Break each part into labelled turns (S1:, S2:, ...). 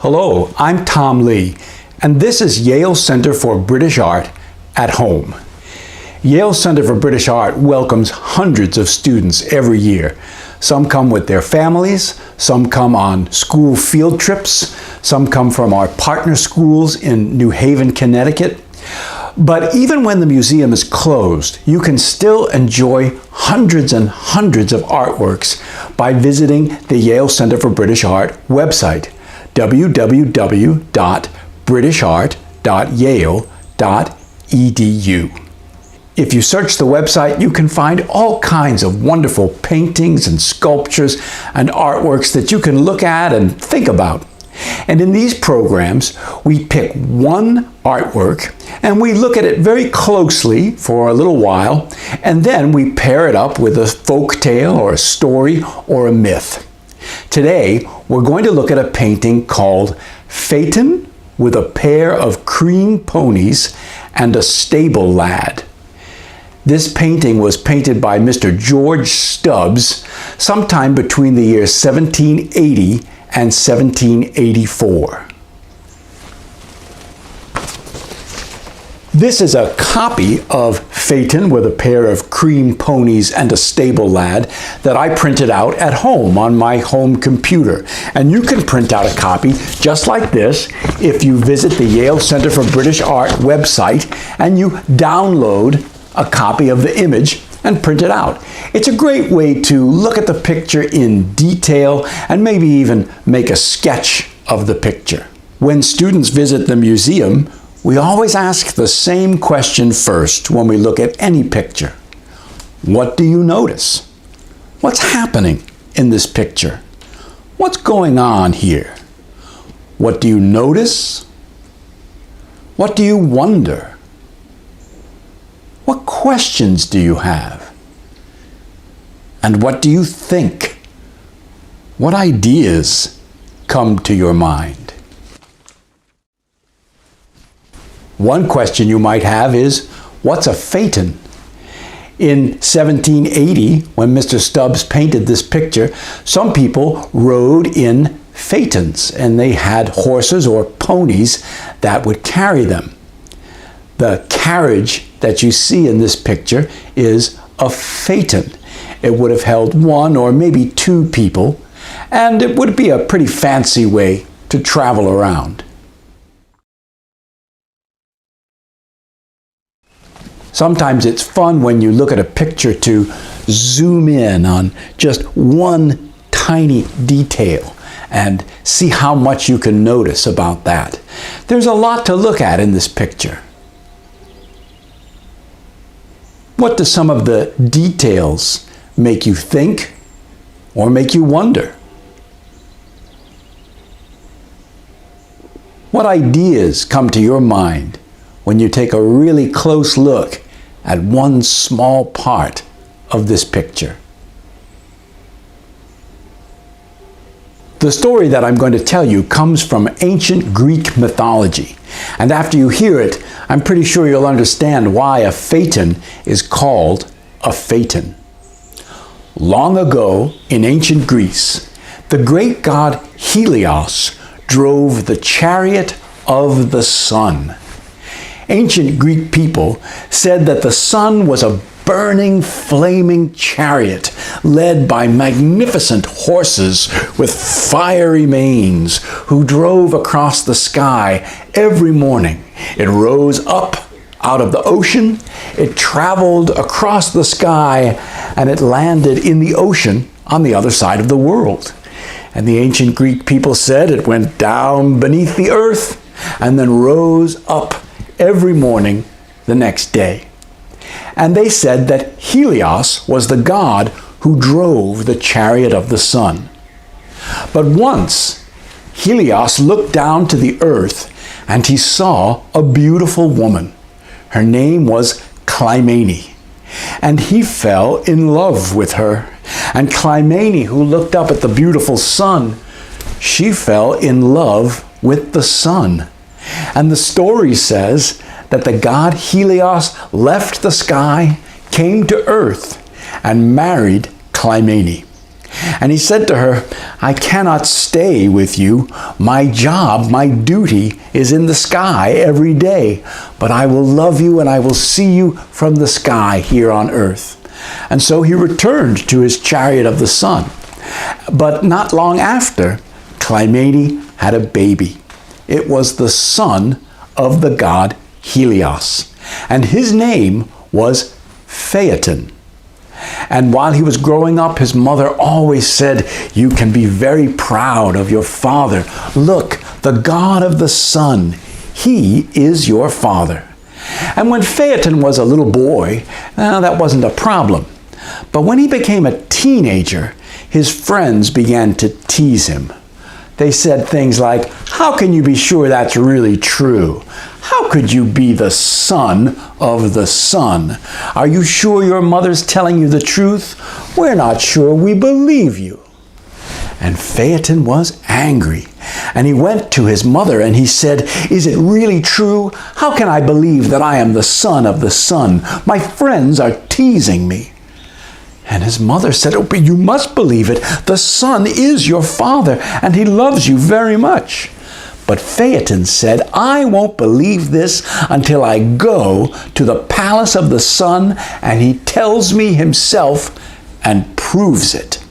S1: Hello, I'm Tom Lee, and this is Yale Center for British Art at Home. Yale Center for British Art welcomes hundreds of students every year. Some come with their families, some come on school field trips, some come from our partner schools in New Haven, Connecticut. But even when the museum is closed, you can still enjoy hundreds and hundreds of artworks by visiting the Yale Center for British Art website, www.britishart.yale.edu. If you search the website, you can find all kinds of wonderful paintings and sculptures and artworks that you can look at and think about. And in these programs, we pick one artwork and we look at it very closely for a little while, and then we pair it up with a folk tale or a story or a myth. Today, we're going to look at a painting called Phaeton with a Pair of Cream Ponies and a Stable Lad. This painting was painted by Mr. George Stubbs sometime between the years 1780 and 1784. This is a copy of Phaeton with a Pair of Cream Ponies and a Stable Lad that I printed out at home on my home computer. And you can print out a copy just like this if you visit the Yale Center for British Art website and you download a copy of the image and print it out. It's a great way to look at the picture in detail and maybe even make a sketch of the picture. When students visit the museum, we always ask the same question first when we look at any picture. What do you notice? What's happening in this picture? What's going on here? What do you notice? What do you wonder? What questions do you have? And what do you think? What ideas come to your mind? One question you might have is, what's a phaeton? In 1780, when Mr. Stubbs painted this picture, some people rode in phaetons, and they had horses or ponies that would carry them. The carriage that you see in this picture is a phaeton. It would have held one or maybe two people, and it would be a pretty fancy way to travel around. Sometimes it's fun when you look at a picture to zoom in on just one tiny detail and see how much you can notice about that. There's a lot to look at in this picture. What do some of the details make you think or make you wonder? What ideas come to your mind when you take a really close look at one small part of this picture? The story that I'm going to tell you comes from ancient Greek mythology. And after you hear it, I'm pretty sure you'll understand why a phaeton is called a phaeton. Long ago in ancient Greece, the great god Helios drove the chariot of the sun. Ancient Greek people said that the sun was a burning, flaming chariot led by magnificent horses with fiery manes who drove across the sky every morning. It rose up out of the ocean, it traveled across the sky, and it landed in the ocean on the other side of the world. And the ancient Greek people said it went down beneath the earth and then rose up every morning the next day. And they said that Helios was the god who drove the chariot of the sun. But once, Helios looked down to the earth and he saw a beautiful woman. Her name was Clymene. And he fell in love with her. And Clymene, who looked up at the beautiful sun, she fell in love with the sun. And the story says that the god Helios left the sky, came to earth, and married Clymene. And he said to her, I cannot stay with you. My job, my duty is in the sky every day, but I will love you and I will see you from the sky here on earth. And so he returned to his chariot of the sun. But not long after, Clymene had a baby. It was the son of the god Helios, and his name was Phaeton. And while he was growing up, his mother always said, you can be very proud of your father. Look, the god of the sun, he is your father. And when Phaeton was a little boy, that wasn't a problem. But when he became a teenager, his friends began to tease him. They said things like, how can you be sure that's really true? How could you be the son of the sun? Are you sure your mother's telling you the truth? We're not sure we believe you. And Phaeton was angry, and he went to his mother and he said, is it really true? How can I believe that I am the son of the sun? My friends are teasing me. And his mother said, oh, but you must believe it. The sun is your father, and he loves you very much. But Phaeton said, I won't believe this until I go to the palace of the sun, and he tells me himself and proves it.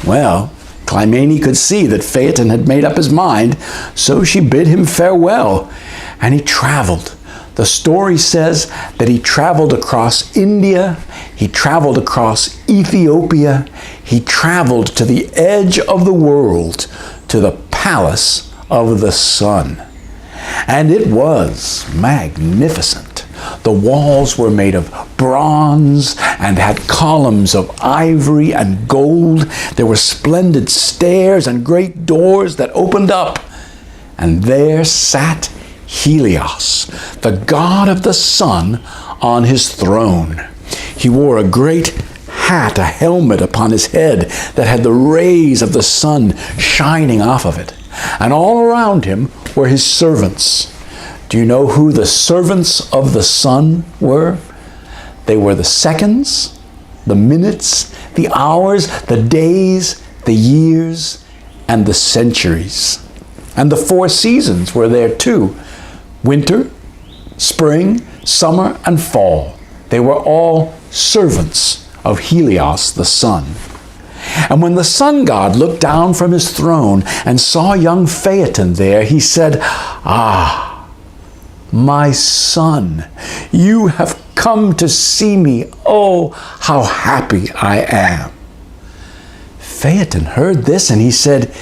S1: Well, Clymene could see that Phaeton had made up his mind, so she bid him farewell, and he traveled. The story says that he traveled across India, he traveled across Ethiopia, he traveled to the edge of the world, to the palace of the sun. And it was magnificent. The walls were made of bronze and had columns of ivory and gold. There were splendid stairs and great doors that opened up. And there sat Helios, the god of the sun, on his throne. He wore a great hat, a helmet upon his head that had the rays of the sun shining off of it. And all around him were his servants. Do you know who the servants of the sun were? They were the seconds, the minutes, the hours, the days, the years, and the centuries. And the 4 seasons were there too. Winter, spring, summer, and fall. They were all servants of Helios the sun. And when the sun god looked down from his throne and saw young Phaeton there, he said, ah, my son, you have come to see me. Oh, how happy I am. Phaeton heard this and he said,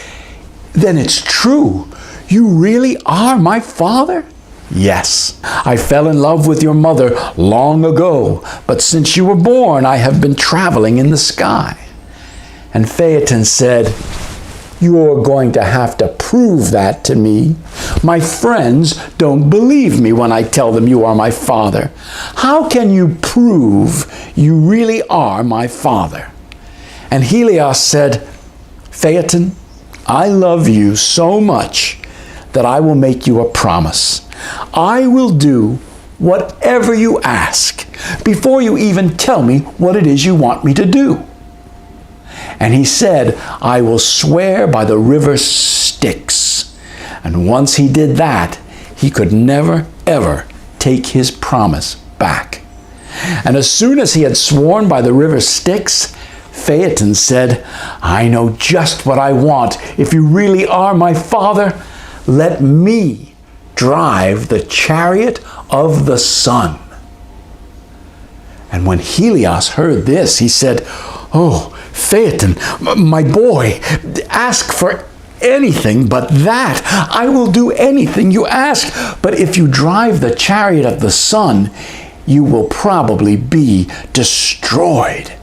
S1: then it's true. You really are my father? Yes, I fell in love with your mother long ago, but since you were born, I have been traveling in the sky. And Phaeton said, you're going to have to prove that to me. My friends don't believe me when I tell them you are my father. How can you prove you really are my father? And Helios said, Phaeton, I love you so much that I will make you a promise. I will do whatever you ask before you even tell me what it is you want me to do. And he said, I will swear by the river Styx. And once he did that, he could never, ever take his promise back. And as soon as he had sworn by the river Styx, Phaeton said, I know just what I want. If you really are my father, let me drive the chariot of the sun. And when Helios heard this, he said, oh, Phaeton, my boy, ask for anything but that. I will do anything you ask. But if you drive the chariot of the sun, you will probably be destroyed.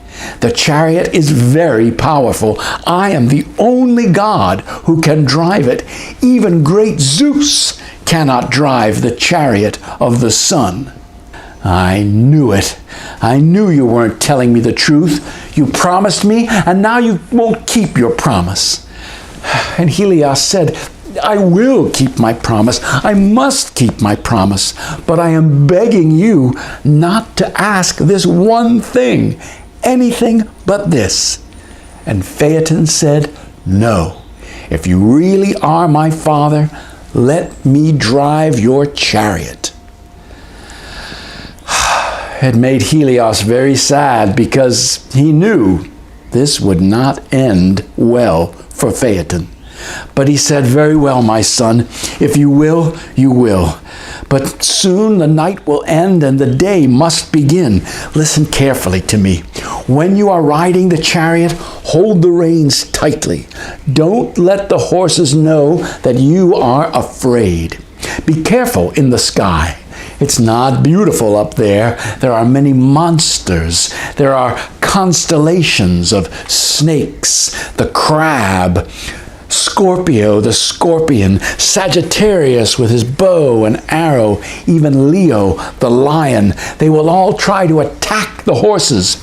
S1: The chariot is very powerful. I am the only god who can drive it. Even great Zeus cannot drive the chariot of the sun. I knew it. I knew you weren't telling me the truth. You promised me, and now you won't keep your promise. And Helios said, I will keep my promise. I must keep my promise. But I am begging you not to ask this one thing, anything but this. And Phaeton said, "No, if you really are my father, let me drive your chariot." It made Helios very sad because he knew this would not end well for Phaeton. But he said, "Very well, my son, if you will, you will. But soon the night will end and the day must begin. Listen carefully to me. When you are riding the chariot, hold the reins tightly. Don't let the horses know that you are afraid. Be careful in the sky. It's not beautiful up there. There are many monsters. There are constellations of snakes, the crab, Scorpio, the scorpion, Sagittarius with his bow and arrow, even Leo, the lion. They will all try to attack the horses.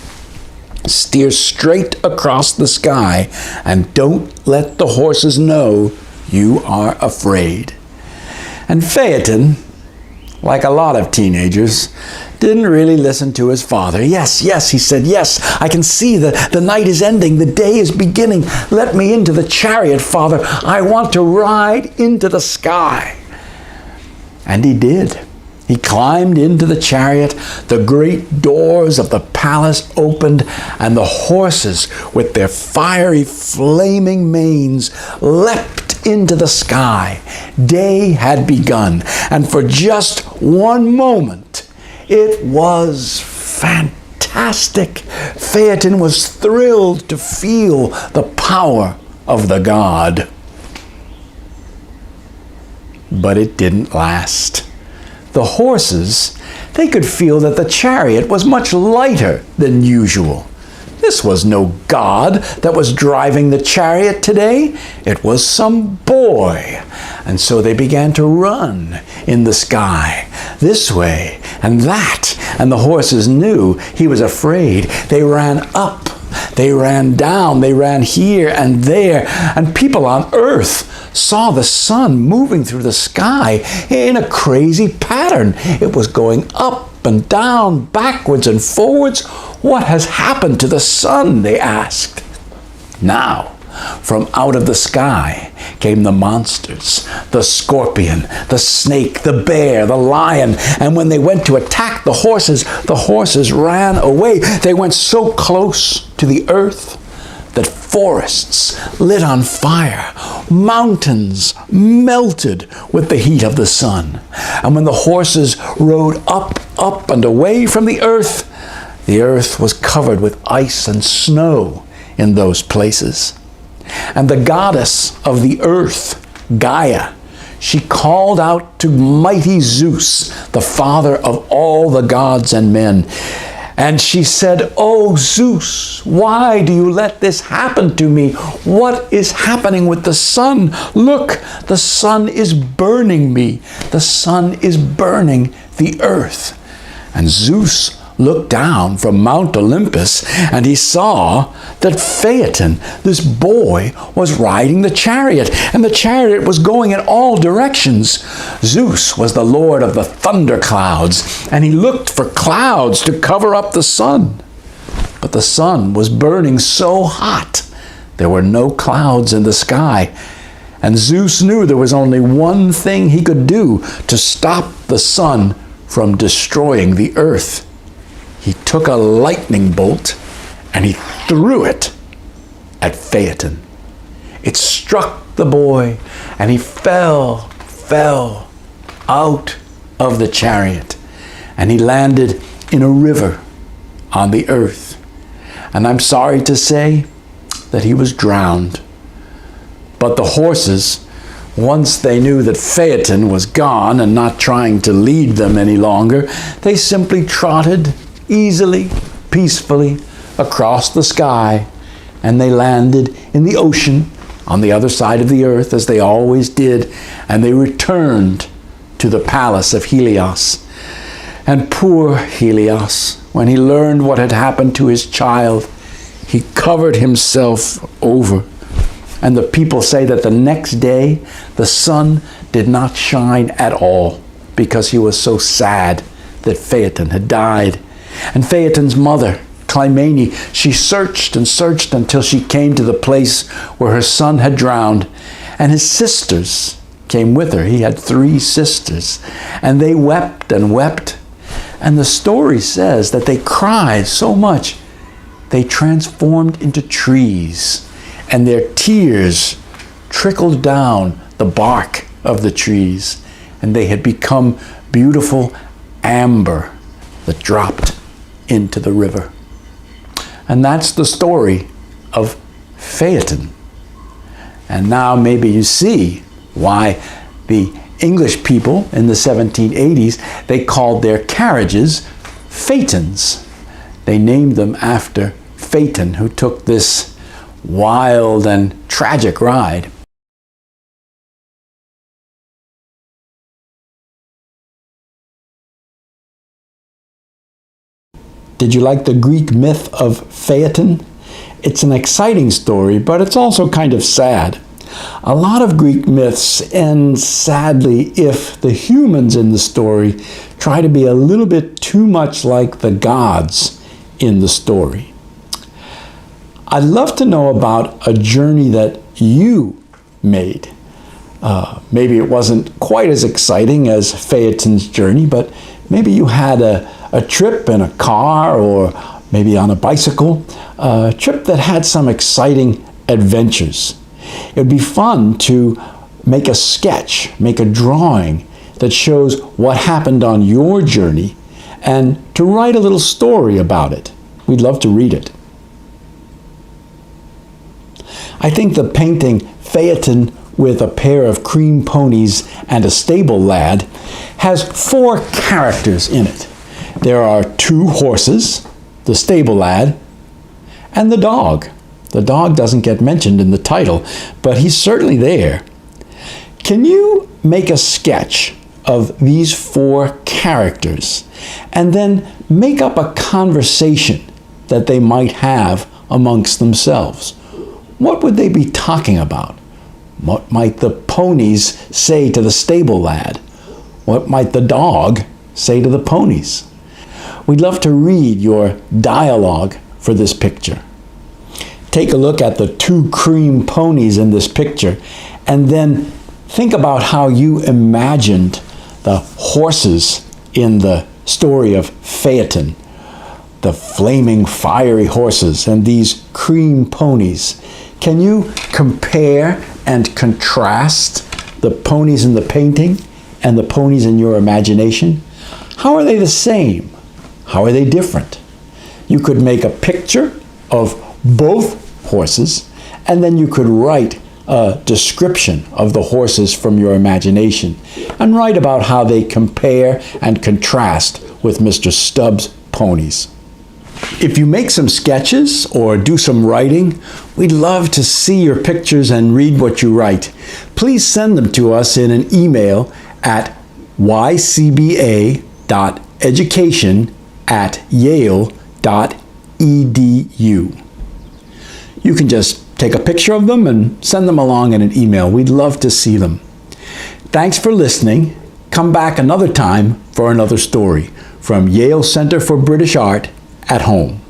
S1: Steer straight across the sky and don't let the horses know you are afraid." And Phaeton, like a lot of teenagers, didn't really listen to his father. Yes, he said, "Yes, I can see the night is ending, the day is beginning. Let me into the chariot, Father. I want to ride into the sky." And he did. He climbed into the chariot, the great doors of the palace opened, and the horses, with their fiery, flaming manes, leapt into the sky. Day had begun, and for just one moment, it was fantastic. Phaeton was thrilled to feel the power of the god. But it didn't last. The horses, they could feel that the chariot was much lighter than usual. This was no god that was driving the chariot today. It was some boy. And so they began to run in the sky, this way and that. And the horses knew he was afraid. They ran up, they ran down, they ran here and there. And people on earth saw the sun moving through the sky in a crazy pattern. It was going up and down, backwards and forwards. "What has happened to the sun?" they asked. Now, from out of the sky came the monsters, the scorpion, the snake, the bear, the lion. And when they went to attack the horses ran away. They went so close to the earth that forests lit on fire, mountains melted with the heat of the sun. And when the horses rode up, and away from the earth was covered with ice and snow in those places. And the goddess of the earth, Gaia, she called out to mighty Zeus, the father of all the gods and men. And she said, "Oh, Zeus, why do you let this happen to me? What is happening with the sun? Look, the sun is burning me. The sun is burning the earth." And Zeus looked down from Mount Olympus, and he saw that Phaeton, this boy, was riding the chariot, and the chariot was going in all directions. Zeus was the lord of the thunder clouds, and he looked for clouds to cover up the sun. But the sun was burning so hot, there were no clouds in the sky. And Zeus knew there was only one thing he could do to stop the sun from destroying the earth. He took a lightning bolt and he threw it at Phaeton. It struck the boy and he fell out of the chariot, and he landed in a river on the earth. And I'm sorry to say that he was drowned. But the horses, once they knew that Phaeton was gone and not trying to lead them any longer, they simply trotted easily, peacefully across the sky, and they landed in the ocean on the other side of the earth, as they always did, and they returned to the palace of Helios. And poor Helios, when he learned what had happened to his child, he covered himself over. And the people say that the next day, the sun did not shine at all because he was so sad that Phaeton had died. And Phaeton's mother Clymene, she searched and searched until she came to the place where her son had drowned, and his sisters came with her. He had 3 sisters, and they wept and wept. And the story says that they cried so much they transformed into trees, and their tears trickled down the bark of the trees, and they had become beautiful amber that dropped into the river. And that's the story of Phaeton. And now maybe you see why the English people in the 1780s, they called their carriages Phaetons. They named them after Phaeton, who took this wild and tragic ride. Did you like the Greek myth of Phaeton? It's an exciting story, but it's also kind of sad. A lot of Greek myths end sadly if the humans in the story try to be a little bit too much like the gods in the story. I'd love to know about a journey that you made. Maybe it wasn't quite as exciting as Phaeton's journey, but maybe you had a trip in a car or maybe on a bicycle, a trip that had some exciting adventures. It would be fun to make a sketch, make a drawing that shows what happened on your journey and to write a little story about it. We'd love to read it. I think the painting Phaeton with a pair of cream ponies and a stable lad has 4 characters in it. There are 2 horses, the stable lad, and the dog. The dog doesn't get mentioned in the title, but he's certainly there. Can you make a sketch of these 4 characters and then make up a conversation that they might have amongst themselves? What would they be talking about? What might the ponies say to the stable lad? What might the dog say to the ponies? We'd love to read your dialogue for this picture. Take a look at the 2 cream ponies in this picture and then think about how you imagined the horses in the story of Phaeton, the flaming fiery horses and these cream ponies. Can you compare and contrast the ponies in the painting and the ponies in your imagination? How are they the same? How are they different? You could make a picture of both horses, and then you could write a description of the horses from your imagination and write about how they compare and contrast with Mr. Stubbs' ponies. If you make some sketches or do some writing, we'd love to see your pictures and read what you write. Please send them to us in an email at ycba.education@yale.edu. You can just take a picture of them and send them along in an email. We'd love to see them. Thanks for listening. Come back another time for another story from Yale Center for British Art at home.